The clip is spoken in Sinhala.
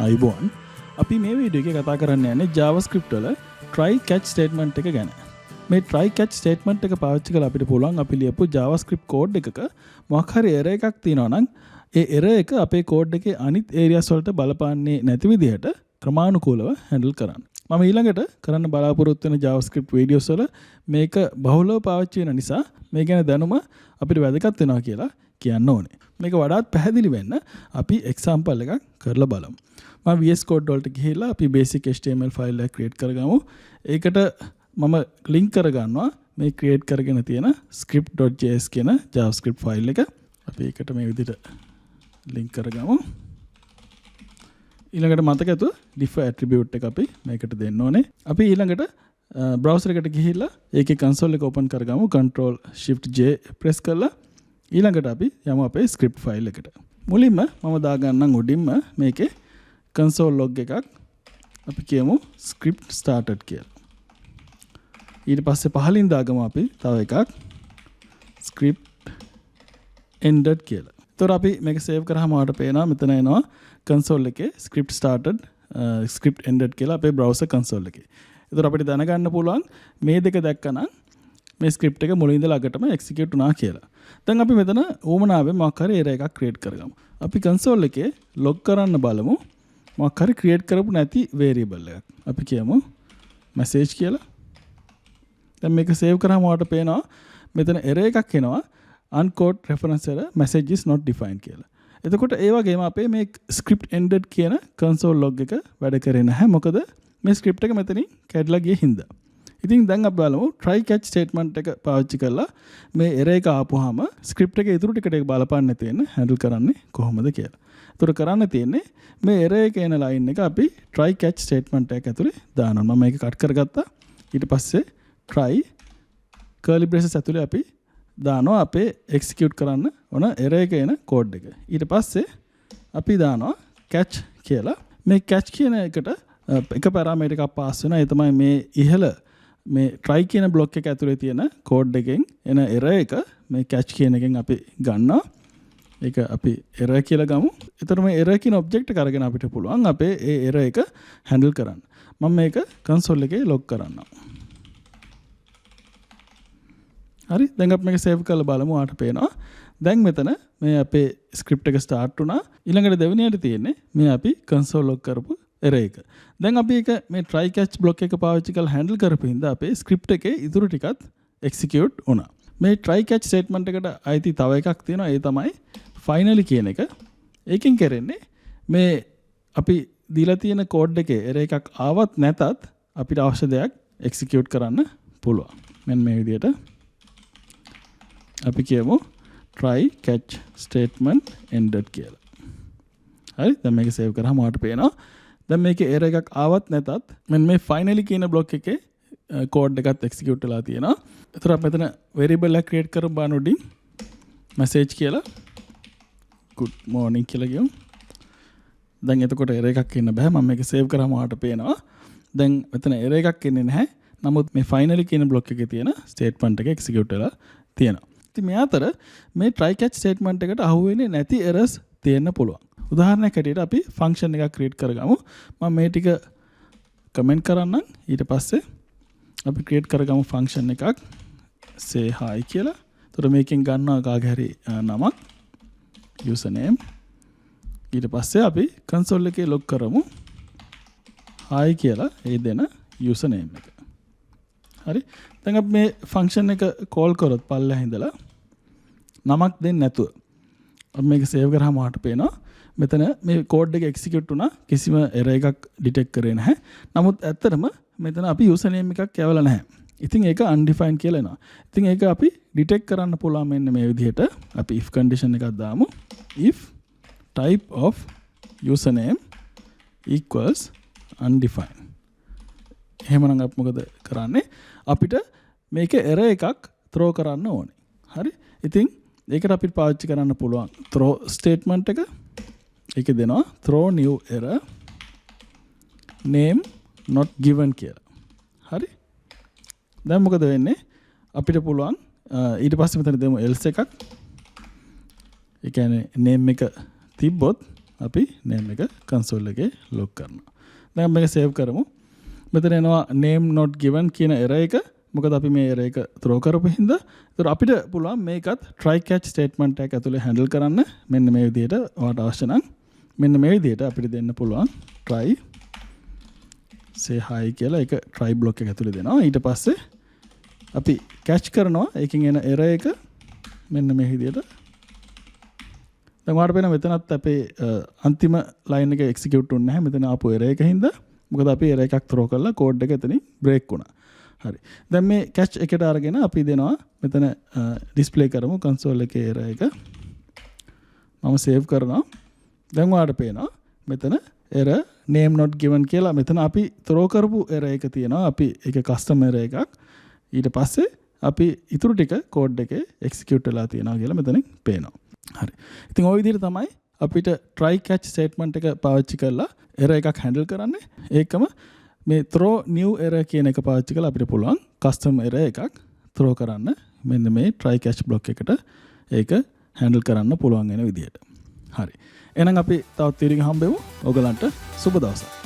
අයිබෝන් අපි මේ වීඩියෝ එකේ කතා කරන්න යන්නේ JavaScript වල try catch statement එක ගැන. මේ try catch statement එක පාවිච්චි කරලා අපිට පුළුවන් අපි ලියපු JavaScript code එකක මොකක් හරි error එකක් තියෙනවා නම් ඒ error එක අපේ code එකේ අනිත් areas වලට බලපාන්නේ නැති විදිහට ක්‍රමානුකූලව handle කරන්න. මම ඊළඟට කරන්න බලාපොරොත්තු වෙන JavaScript videos වල මේක බහුලව පාවිච්චි වෙන නිසා මේ ගැන දැනුම අපිට වැදගත් වෙනවා කියලා කියන්න ඕනේ. මේක වඩාත් පැහැදිලි වෙන්න අපි example එකක් කරලා බලමු. මම VS Code වලට ගිහිල්ලා අපි basic HTML file එකක් create කරගමු. ඒකට මම link කරගන්නවා මේ create කරගෙන තියෙන script.js කියන JavaScript file එක. අපි ඒකට මේ විදිහට link කරගමු. ඊළඟට මතක ඇතුව diff attribute එක අපි මේකට දෙන්න ඕනේ. අපි ඊළඟට browser එකට ගිහිල්ලා ඒකේ console එක open කරගමු. Control Shift J press කරලා ඊළඟට අපි යමු අපේ script file එකට. මුලින්ම මම දාගන්නම් උඩින්ම මේකේ console log එකක් අපි කියමු script started කියලා. ඊට පස්සේ පහලින් දාගමු අපි තව එකක් script ended කියලා. ඒතර අපි මේක save කරාම ඔයාලට පේනවා මෙතන එනවා console එකේ script started script ended කියලා අපේ browser console එකේ. ඒතර අපිට දැනගන්න පුළුවන් මේ දෙක දැක්කනම් මේ script එක මුලින් ඉඳලා ළඟටම execute වුණා කියලා. දැන් අපි මෙතන ඕමනාවෙන් මොකක් හරි error එකක් create කරගමු. අපි console එකේ log කරන්න බලමු. මොකක් හරි create කරපු නැති variable එකක්. අපි කියමු message කියලා. දැන් මේක save කරාම ඔයාලට පේනවා මෙතන error එකක් එනවා uncaught reference error message is not defined කියලා. එතකොට ඒ වගේම අපේ මේ script ended කියන console log එක වැඩ කරේ නැහැ. මොකද මේ script එක මෙතනින් කැඩලා ගියේ හින්දා. ඉතින් දැන් අපි බලමු try catch statement එක පාවිච්චි කරලා මේ error එක ආපුවාම script එකේ ඉතුරු ටිකට ඒක බලපාන්න නැති වෙන handle කරන්නේ කොහොමද කියලා. ඒතර කරන්න තියෙන්නේ මේ error එක එන line එක අපි try catch statement එක ඇතුලේ දානවා. මම මේක කට් කරගත්තා. ඊට පස්සේ try curly braces ඇතුලේ අපි දානවා අපේ execute කරන්න ඕන error එක එන code එක. ඊට පස්සේ අපි දානවා catch කියලා. මේ catch කියන එකට එක parameter එකක් pass වෙනවා. ඒ තමයි මේ ඉහළ මේ try කියන block එක ඇතුලේ තියෙන code එකෙන් එන error එක මේ catch කියන එකෙන් අපි ගන්නවා. ඒක අපි error කියලා ගමු. ඒතර මේ error කියන object එක අරගෙන අපිට පුළුවන් අපේ ඒ error එක handle කරන්න. මම මේක console එකේ log කරන්නම්. හරි දැන් අපි මේක save කරලා බලමු. ආට පේනවා දැන් මෙතන මේ අපේ script එක start වුණා. ඊළඟට දෙවෙනියට තියෙන්නේ මේ අපි console log කරපු error එක. දැන් අපි ඒක මේ try catch block එක පාවිච්චි කරලා handle කරපු හින්දා අපේ script එකේ ඉතුරු ටිකත් execute වුණා. මේ try catch statement එකට අයිති තව එකක් තියෙනවා. ඒ තමයි finally කියන එක. ඒකෙන් කරන්නේ මේ අපි දීලා තියෙන code එකේ error එකක් ආවත් නැතත් අපිට අවශ්‍ය දෙයක් execute කරන්න පුළුවන්. මෙන්න මේ විදිහට අපි කියමු try catch statement ended කියලා. හරි දැන් මේක save කරාම ඔයාලට පේනවා දැන් මේකේ error එකක් ආවත් නැතත් මෙන්න මේ finally කියන block එකේ code එකත් execute වෙලා තියෙනවා. ඒතර අපි මෙතන variable එක create කරමු බලන්න උඩින් message කියලා good morning කියලා කියමු. දැන් එතකොට error එකක් එන්න බෑ. මම මේක save කරාම ඔයාලට පේනවා දැන් මෙතන error එකක් එන්නේ නැහැ. නමුත් මේ finally කියන block එකේ තියෙන statement එක execute වෙලා තියෙනවා. ඉතින් මේ අතර මේ try catch statement එකට අහුවෙන්නේ නැති errors තියෙන්න පුළුවන්. උදාහරණයක් හැටියට අපි function එකක් create කරගමු. මම මේ ටික comment කරන්නම්. ඊට පස්සේ අපි create කරගමු function එකක් say hi කියලා. එතකොට මේකෙන් ගන්නවා කාගේ හරි නමක් username. ඊට පස්සේ අපි console එකේ log කරමු hi කියලා ඒ දෙන username එක. හරි දැන් අපි මේ function එක call කරොත් පල්ලෙහා ඉඳලා නමක් දෙන්නේ නැතුව අපි මේක save කරාම ඔයාලට පේනවා මෙතන මේ code එක execute වුණා කිසිම error එකක් detect කරේ නැහැ. නමුත් ඇත්තටම මෙතන අපි username එකක් යවලා නැහැ. ඉතින් ඒක undefined කියලා එනවා. ඉතින් ඒක අපි detect කරන්න පුළුවන් මෙන්න මේ විදිහට අපි if condition එකක් දාමු. if type of username equals undefined. එහෙමනම් අපි මොකද කරන්නේ? අපිට මේක error එකක් throw කරන්න ඕනේ. හරි? ඉතින් ඒකට අපිට පාවිච්චි කරන්න පුළුවන් throw statement එක. ඒකේ දෙනවා throw new error name not given කියලා. හරි? දැන් මොකද වෙන්නේ? අපිට පුළුවන් ඊට පස්සේ මෙතන දෙමු else එකක්. ඒ කියන්නේ name එක තිබ්බොත් අපි name එක console එකේ log කරනවා. දැන් මේක save කරමු. මෙතන එනවා name not given කියන error එක. මොකද අපි මේ error එක throw කරපු හින්දා. ඒතර අපිට පුළුවන් මේකත් try catch statement එක ඇතුලේ handle කරන්න. මෙන්න මේ විදිහට ඔයාලට අවශ්‍ය නම් මෙන්න මේ විදිහට අපිට දෙන්න පුළුවන් try say hi කියලා එක try block එක ඇතුලේ දෙනවා. ඊට පස්සේ අපි catch කරනවා ඒකෙන් එන error එක මෙන්න මේ විදිහට. දැන් ඔයාලට පේන මෙතනත් අපේ අන්තිම line එක execute වුනේ නැහැ. මෙතන ආපු error එක හින්දා. මොකද අපි error එකක් throw කරලා code එක එතනින් break වුණා. හරි. දැන් මේ catch එකට අරගෙන අපි දෙනවා මෙතන display කරමු console එකේ error එක. මම save කරනවා. දැන් ඔයාලට පේනවා මෙතන error name not given කියලා මෙතන අපි throw කරපු error එක තියෙනවා. අපි ඒක custom error එකක්. ඊට පස්සේ අපි ඊටු ටික code එකේ execute වෙලා තියෙනවා කියලා මෙතනින් පේනවා. හරි. ඉතින් ওই විදිහට තමයි අපිට try catch statement එක පාවිච්චි කරලා error එකක් handle කරන්නේ. ඒකම මේ throw new error කියන එක පාවිච්චි කරලා අපිට පුළුවන් custom error එකක් throw කරන්න. මෙන්න මේ try catch block එකට ඒක handle කරන්න පුළුවන් වෙන විදිහට. හරි. එහෙනම් අපි තවත් තීරණයක හම්බෙමු. ඔයගලන්ට සුබ දවසක්.